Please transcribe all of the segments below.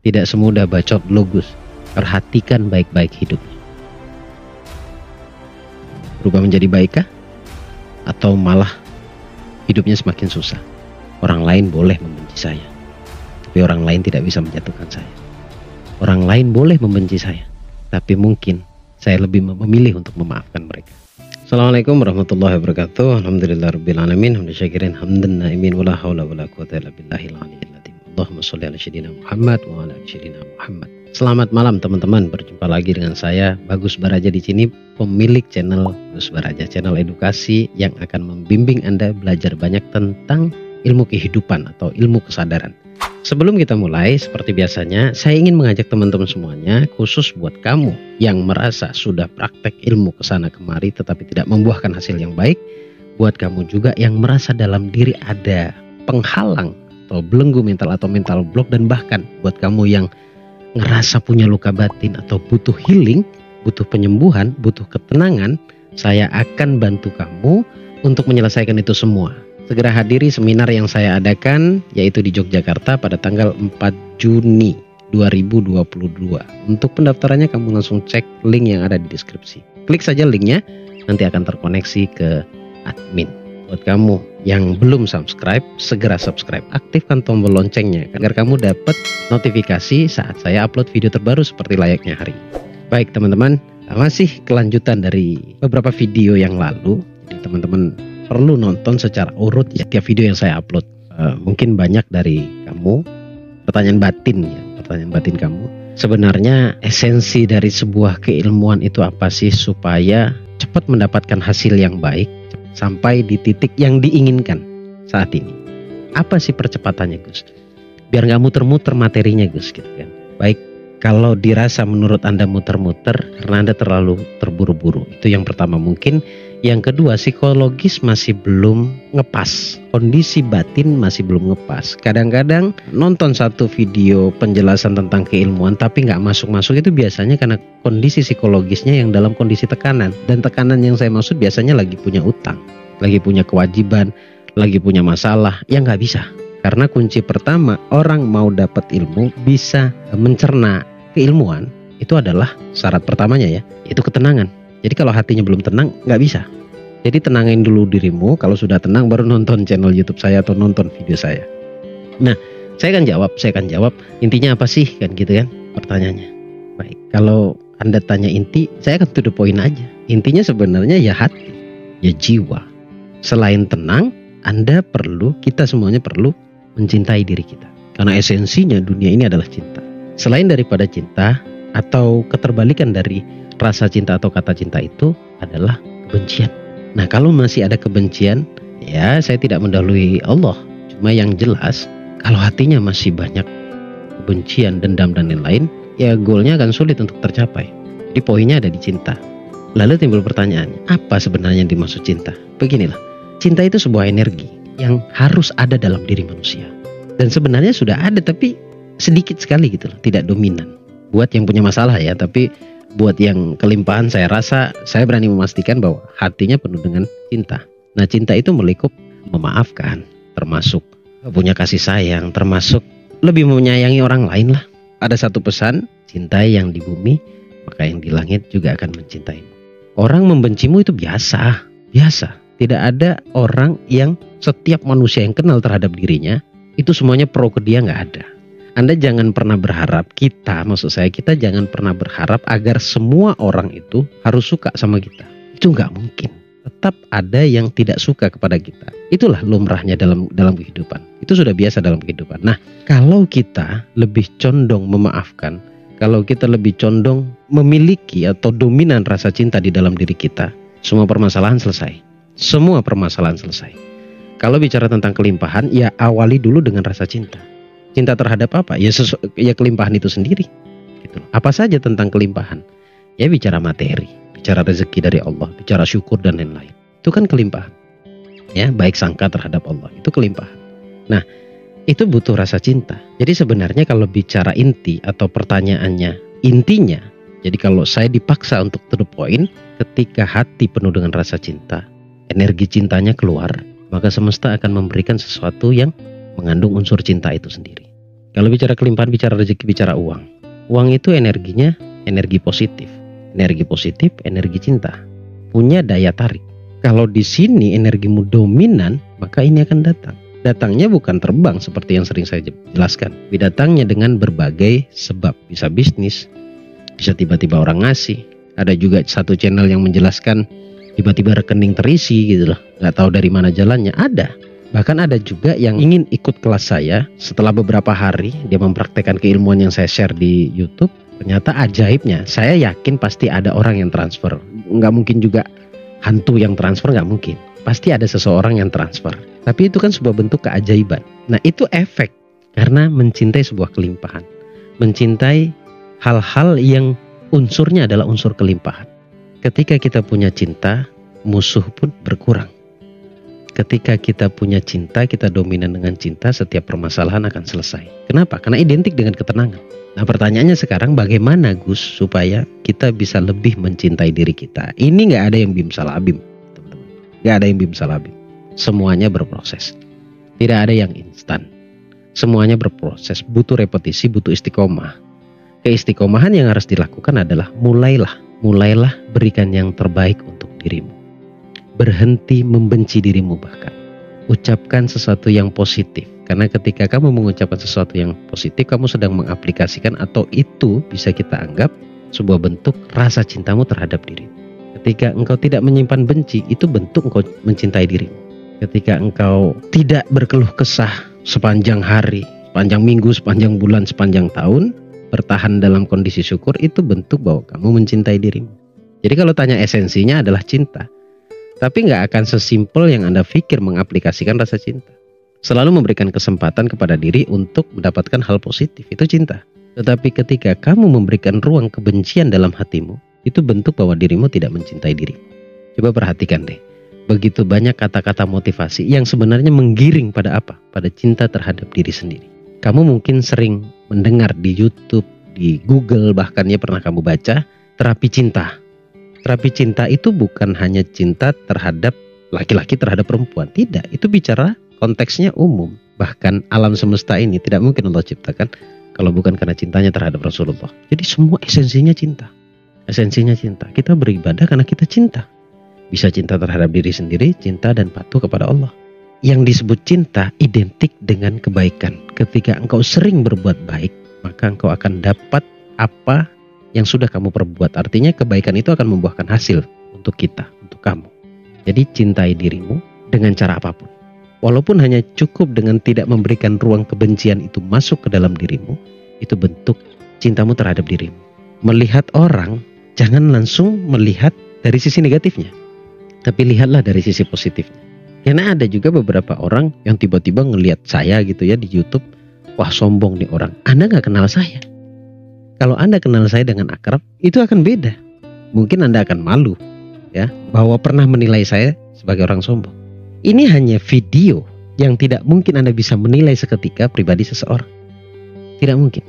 Tidak semudah bacot logus. Perhatikan baik-baik hidupnya. Berubah menjadi baikkah? Atau malah hidupnya semakin susah? Orang lain boleh membenci saya, tapi orang lain tidak bisa menjatuhkan saya. Orang lain boleh membenci saya, tapi mungkin saya lebih memilih untuk memaafkan mereka. Assalamualaikum warahmatullahi wabarakatuh. Alhamdulillahirrabbilalamin. Hamdan syakirin, hamdan naimin, wala hawla wala quwwata illa billahil aliyyil azim. Allahumma sholli ala sayyidina Muhammad wa ala ali sayyidina Muhammad. Selamat malam teman-teman, berjumpa lagi dengan saya Bagus Baraja di sini, pemilik channel Bagus Baraja, channel edukasi yang akan membimbing Anda belajar banyak tentang ilmu kehidupan atau ilmu kesadaran. Sebelum kita mulai, seperti biasanya, saya ingin mengajak teman-teman semuanya, khusus buat kamu yang merasa sudah praktek ilmu kesana kemari tetapi tidak membuahkan hasil yang baik, buat kamu juga yang merasa dalam diri ada penghalang atau belenggu mental atau mental block, dan bahkan buat kamu yang ngerasa punya luka batin atau butuh healing, butuh penyembuhan, butuh ketenangan, saya akan bantu kamu untuk menyelesaikan itu semua. Segera hadiri seminar yang saya adakan, yaitu di Yogyakarta pada tanggal 4 Juni 2022. Untuk pendaftarannya kamu langsung cek link yang ada di deskripsi. Klik saja linknya, nanti akan terkoneksi ke admin. Buat kamu yang belum subscribe, segera subscribe. Aktifkan tombol loncengnya agar kamu dapat notifikasi saat saya upload video terbaru seperti layaknya hari ini. Baik teman-teman, masih kelanjutan dari beberapa video yang lalu. Jadi teman-teman perlu nonton secara urut ya tiap video yang saya upload. Mungkin banyak dari kamu pertanyaan batin kamu. Sebenarnya esensi dari sebuah keilmuan itu apa sih supaya cepat mendapatkan hasil yang baik sampai di titik yang diinginkan saat ini? Apa sih percepatannya, Gus? Biar nggak muter-muter materinya, Gus, gitu kan. Baik, kalau dirasa menurut Anda muter-muter karena Anda terlalu terburu-buru, itu yang pertama mungkin. Yang kedua, psikologis masih belum ngepas, kondisi batin masih belum ngepas. Kadang-kadang nonton satu video penjelasan tentang keilmuan tapi nggak masuk-masuk, itu biasanya karena kondisi psikologisnya yang dalam kondisi tekanan. Dan tekanan yang saya maksud biasanya lagi punya utang, lagi punya kewajiban, lagi punya masalah, yang nggak bisa. Karena kunci pertama orang mau dapat ilmu, bisa mencerna keilmuan, itu adalah syarat pertamanya ya, itu ketenangan. Jadi kalau hatinya belum tenang, nggak bisa. Jadi tenangin dulu dirimu. Kalau sudah tenang, baru nonton channel YouTube saya atau nonton video saya. Nah, saya akan jawab. Intinya apa sih, kan gitu kan pertanyaannya. Baik, kalau Anda tanya inti, saya akan to the point aja. Intinya sebenarnya ya hati, ya jiwa. Selain tenang, kita semuanya perlu mencintai diri kita. Karena esensinya dunia ini adalah cinta. Selain daripada cinta atau keterbalikan dari rasa cinta atau kata cinta itu adalah kebencian. Nah, kalau masih ada kebencian, ya saya tidak mendahului Allah. Cuma yang jelas, kalau hatinya masih banyak kebencian, dendam dan lain-lain, ya goalnya akan sulit untuk tercapai. Jadi poinnya ada di cinta. Lalu timbul pertanyaannya, apa sebenarnya yang dimaksud cinta? Beginilah, cinta itu sebuah energi yang harus ada dalam diri manusia. Dan sebenarnya sudah ada, tapi sedikit sekali gitu loh, tidak dominan. Buat yang punya masalah ya, tapi buat yang kelimpahan, saya rasa saya berani memastikan bahwa hatinya penuh dengan cinta. Nah, cinta itu melikup memaafkan, termasuk punya kasih sayang, termasuk lebih menyayangi orang lain lah. Ada satu pesan, cintai yang di bumi, maka yang di langit juga akan mencintaimu. Orang membencimu itu biasa. Tidak ada orang yang setiap manusia yang kenal terhadap dirinya, itu semuanya pro ke dia, nggak ada. Anda jangan pernah berharap, kita jangan pernah berharap agar semua orang itu harus suka sama kita. Itu nggak mungkin. Tetap ada yang tidak suka kepada kita. Itulah lumrahnya dalam kehidupan. Itu sudah biasa dalam kehidupan. Nah, kalau kita lebih condong memaafkan, kalau kita lebih condong memiliki atau dominan rasa cinta di dalam diri kita, semua permasalahan selesai. Kalau bicara tentang kelimpahan, ya awali dulu dengan rasa cinta. Cinta terhadap apa? Ya kelimpahan itu sendiri. Gitu. Apa saja tentang kelimpahan? Ya bicara materi, bicara rezeki dari Allah, bicara syukur dan lain-lain. Itu kan kelimpahan. Ya, baik sangka terhadap Allah, itu kelimpahan. Nah, itu butuh rasa cinta. Jadi sebenarnya kalau bicara inti atau pertanyaannya intinya, jadi kalau saya dipaksa untuk to the point, ketika hati penuh dengan rasa cinta, energi cintanya keluar, maka semesta akan memberikan sesuatu yang mengandung unsur cinta itu sendiri. Kalau bicara kelimpahan, bicara rezeki, bicara uang. Uang itu energinya energi positif. Energi positif, energi cinta. Punya daya tarik. Kalau di sini energimu dominan, maka ini akan datang. Datangnya bukan terbang seperti yang sering saya jelaskan. Tapi datangnya dengan berbagai sebab. Bisa bisnis, bisa tiba-tiba orang ngasih. Ada juga satu channel yang menjelaskan tiba-tiba rekening terisi gitu loh. Nggak tahu dari mana jalannya. Ada. Bahkan ada juga yang ingin ikut kelas saya. Setelah beberapa hari dia mempraktekkan keilmuan yang saya share di YouTube. Ternyata ajaibnya, saya yakin pasti ada orang yang transfer. Nggak mungkin juga hantu yang transfer, nggak mungkin. Pasti ada seseorang yang transfer. Tapi itu kan sebuah bentuk keajaiban. Nah itu efek karena mencintai sebuah kelimpahan. Mencintai hal-hal yang unsurnya adalah unsur kelimpahan. Ketika kita punya cinta, musuh pun berkurang. Ketika kita punya cinta, kita dominan dengan cinta, setiap permasalahan akan selesai. Kenapa? Karena identik dengan ketenangan. Nah pertanyaannya sekarang, bagaimana Gus supaya kita bisa lebih mencintai diri kita? Ini nggak ada yang bim salabim, teman-teman. Nggak ada yang bim salabim. Semuanya berproses. Tidak ada yang instan. Semuanya berproses. Butuh repetisi, butuh istiqomah. Keistiqomahan yang harus dilakukan adalah mulailah berikan yang terbaik untuk dirimu. Berhenti membenci dirimu bahkan. Ucapkan sesuatu yang positif. Karena ketika kamu mengucapkan sesuatu yang positif, kamu sedang mengaplikasikan atau itu bisa kita anggap sebuah bentuk rasa cintamu terhadap dirimu. Ketika engkau tidak menyimpan benci, itu bentuk engkau mencintai dirimu. Ketika engkau tidak berkeluh kesah sepanjang hari, sepanjang minggu, sepanjang bulan, sepanjang tahun, bertahan dalam kondisi syukur, itu bentuk bahwa kamu mencintai dirimu. Jadi kalau tanya esensinya adalah cinta. Tapi nggak akan sesimpel yang Anda pikir mengaplikasikan rasa cinta. Selalu memberikan kesempatan kepada diri untuk mendapatkan hal positif, itu cinta. Tetapi ketika kamu memberikan ruang kebencian dalam hatimu, itu bentuk bahwa dirimu tidak mencintai diri. Coba perhatikan deh, begitu banyak kata-kata motivasi yang sebenarnya menggiring pada apa? Pada cinta terhadap diri sendiri. Kamu mungkin sering mendengar di YouTube, di Google, bahkan ya pernah kamu baca, terapi cinta. Terapi cinta itu bukan hanya cinta terhadap laki-laki terhadap perempuan. Tidak, itu bicara konteksnya umum. Bahkan alam semesta ini tidak mungkin Allah ciptakan kalau bukan karena cintanya terhadap Rasulullah. Jadi semua esensinya cinta. Esensinya cinta. Kita beribadah karena kita cinta. Bisa cinta terhadap diri sendiri, cinta dan patuh kepada Allah. Yang disebut cinta identik dengan kebaikan. Ketika engkau sering berbuat baik, maka engkau akan dapat apa yang sudah kamu perbuat. Artinya kebaikan itu akan membuahkan hasil untuk kita, untuk kamu. Jadi cintai dirimu dengan cara apapun. Walaupun hanya cukup dengan tidak memberikan ruang kebencian itu masuk ke dalam dirimu, itu bentuk cintamu terhadap dirimu. Melihat orang, jangan langsung melihat dari sisi negatifnya, tapi lihatlah dari sisi positifnya. Karena ada juga beberapa orang yang tiba-tiba ngelihat saya gitu ya di YouTube, wah sombong nih orang, Anda gak kenal saya. Kalau Anda kenal saya dengan akrab, itu akan beda. Mungkin Anda akan malu ya bahwa pernah menilai saya sebagai orang sombong. Ini hanya video yang tidak mungkin Anda bisa menilai seketika pribadi seseorang. Tidak mungkin.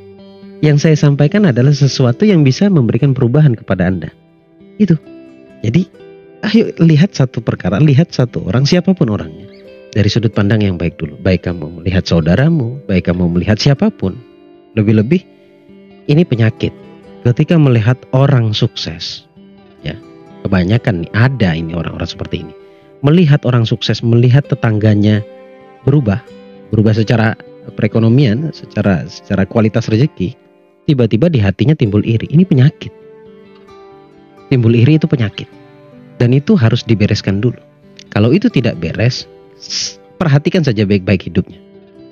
Yang saya sampaikan adalah sesuatu yang bisa memberikan perubahan kepada Anda. Itu. Jadi, ayo lihat satu perkara, lihat satu orang, siapapun orangnya. Dari sudut pandang yang baik dulu. Baik kamu melihat saudaramu, baik kamu melihat siapapun. Lebih-lebih, ini penyakit. Ketika melihat orang sukses, ya kebanyakan nih ada ini orang-orang seperti ini. Melihat orang sukses, melihat tetangganya berubah secara perekonomian, secara kualitas rezeki, tiba-tiba di hatinya timbul iri. Ini penyakit. Timbul iri itu penyakit. Dan itu harus dibereskan dulu. Kalau itu tidak beres, perhatikan saja baik-baik hidupnya.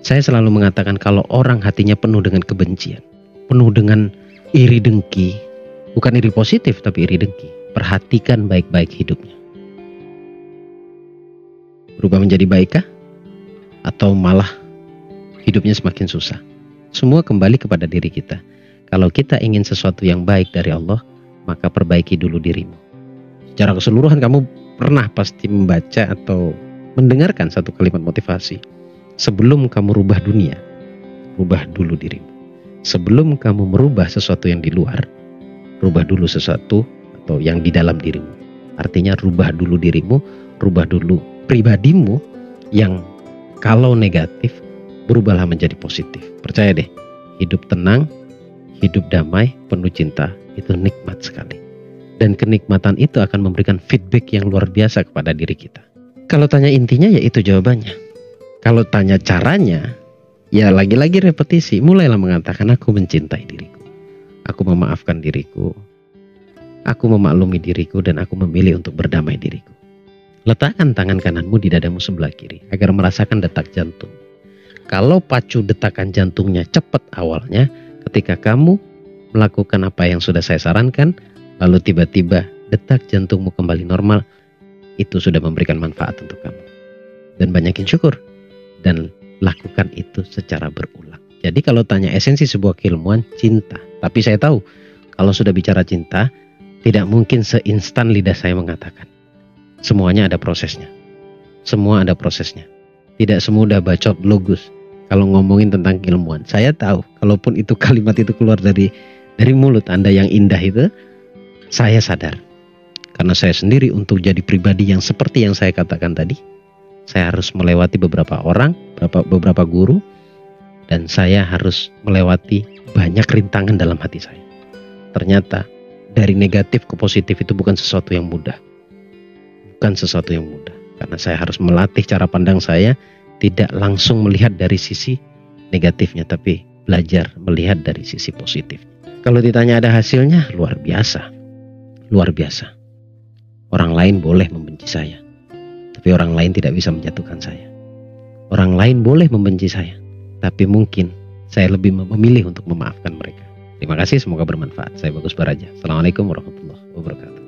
Saya selalu mengatakan kalau orang hatinya penuh dengan kebencian, penuh dengan iri dengki, bukan iri positif tapi iri dengki, perhatikan baik-baik hidupnya. Berubah menjadi baikkah? Atau malah hidupnya semakin susah? Semua kembali kepada diri kita. Kalau kita ingin sesuatu yang baik dari Allah, maka perbaiki dulu dirimu. Secara keseluruhan kamu pernah pasti membaca atau mendengarkan satu kalimat motivasi. Sebelum kamu rubah dunia, rubah dulu dirimu. Sebelum kamu merubah sesuatu yang di luar, rubah dulu sesuatu atau yang di dalam dirimu. Artinya rubah dulu dirimu, rubah dulu pribadimu yang kalau negatif, berubahlah menjadi positif. Percaya deh, hidup tenang, hidup damai, penuh cinta, itu nikmat sekali. Dan kenikmatan itu akan memberikan feedback yang luar biasa kepada diri kita. Kalau tanya intinya, ya itu jawabannya. Kalau tanya caranya, ya lagi-lagi repetisi. Mulailah mengatakan, aku mencintai diriku, aku memaafkan diriku, aku memaklumi diriku, dan aku memilih untuk berdamai diriku. Letakkan tangan kananmu di dadamu sebelah kiri agar merasakan detak jantung. Kalau pacu detakan jantungnya cepat awalnya, ketika kamu melakukan apa yang sudah saya sarankan, lalu tiba-tiba detak jantungmu kembali normal, itu sudah memberikan manfaat untuk kamu. Dan banyakin syukur. Dan lakukan itu secara berulang. Jadi kalau tanya esensi sebuah keilmuan, cinta. Tapi saya tahu, kalau sudah bicara cinta, tidak mungkin seinstan lidah saya mengatakan. Semuanya ada prosesnya. Semua ada prosesnya. Tidak semudah bacot logus. Kalau ngomongin tentang keilmuan, saya tahu, kalaupun itu kalimat itu keluar dari mulut Anda yang indah itu, saya sadar. Karena saya sendiri untuk jadi pribadi yang seperti yang saya katakan tadi, saya harus melewati beberapa orang, beberapa guru, dan saya harus melewati banyak rintangan dalam hati saya. Ternyata dari negatif ke positif itu bukan sesuatu yang mudah. Bukan sesuatu yang mudah. Karena saya harus melatih cara pandang saya, tidak langsung melihat dari sisi negatifnya, tapi belajar melihat dari sisi positif. Kalau ditanya ada hasilnya, luar biasa. Luar biasa. Orang lain boleh membenci saya, tapi orang lain tidak bisa menjatuhkan saya. Orang lain boleh membenci saya, tapi mungkin saya lebih memilih untuk memaafkan mereka. Terima kasih, semoga bermanfaat. Saya Bagus Baraja. Assalamualaikum warahmatullahi wabarakatuh.